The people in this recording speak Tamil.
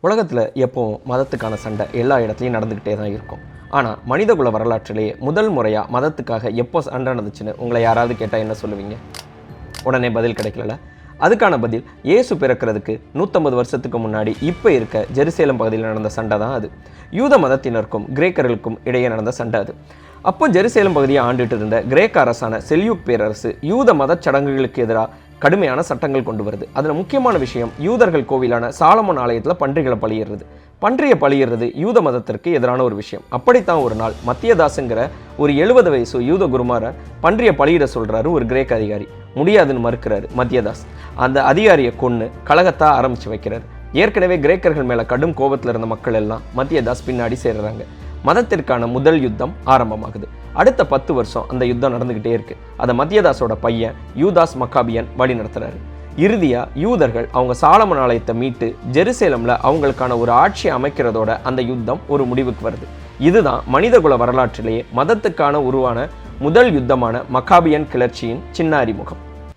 உலகத்தில் எப்போவும் மதத்துக்கான சண்டை எல்லா இடத்துலையும் நடந்துக்கிட்டே தான் இருக்கும். ஆனால் மனிதகுல வரலாற்றிலேயே முதல் முறையாக மதத்துக்காக எப்போ சண்டை நடந்துச்சுன்னு உங்களை யாராவது கேட்டால் என்ன சொல்லுவீங்க? உடனே பதில் கிடைக்கல. அதுக்கான பதில் இயேசு பிறக்கிறதுக்கு 150 வருஷத்துக்கு முன்னாடி இப்போ இருக்க ஜெருசலேம் பகுதியில் நடந்த சண்டை தான் அது. யூத மதத்தினருக்கும் கிரேக்கர்களுக்கும் இடையே நடந்த சண்டை அது. அப்போ ஜெருசலேம் பகுதியை ஆண்டுட்டு இருந்த கிரேக்க அரசான செல்யூக் பேரரசு யூத மத சடங்குகளுக்கு எதிராக கடுமையான சட்டங்கள் கொண்டு வருது. அதில் முக்கியமான விஷயம் யூதர்கள் கோவிலான சாலமோன் ஆலயத்தில் பன்றிகளை பலியிடுறது. பன்றியை பலியிடுறது யூத மதத்திற்கு எதிரான ஒரு விஷயம். அப்படித்தான் ஒரு நாள் மத்தியதாஸுங்கிற ஒரு 70 வயசு யூத குருமாரை பன்றியை பலியிட சொல்றாரு ஒரு கிரேக்க அதிகாரி. முடியாதுன்னு மறுக்கிறாரு மத்தியதாஸ். அந்த அதிகாரியை கொன்று கலகத்தா ஆரம்பிச்சு வைக்கிறார். ஏற்கனவே கிரேக்கர்கள் மேல கடும் கோபத்தில் இருந்த மக்கள் எல்லாம் மத்தியதாஸ் பின்னாடி சேர்றாங்க. மதத்திற்கான முதல் யுத்தம் ஆரம்பமாகுது. அடுத்த 10 வருஷம் அந்த யுத்தம் நடந்துகிட்டே இருக்கு. அதை மத்தியதாஸோட பையன் யூதாஸ் மக்காபியன் வழி நடத்துறாரு. இறுதியா யூதர்கள் அவங்க சாலமோன் ஆலயத்தை மீட்டு ஜெருசலேம்ல அவங்களுக்கான ஒரு ஆட்சி அமைக்கிறதோட அந்த யுத்தம் ஒரு முடிவுக்கு வருது. இதுதான் மனிதகுல வரலாற்றிலேயே மதத்துக்கான உருவான முதல் யுத்தமான மக்காபியன் கிளர்ச்சியின் சின்ன அறிமுகம்.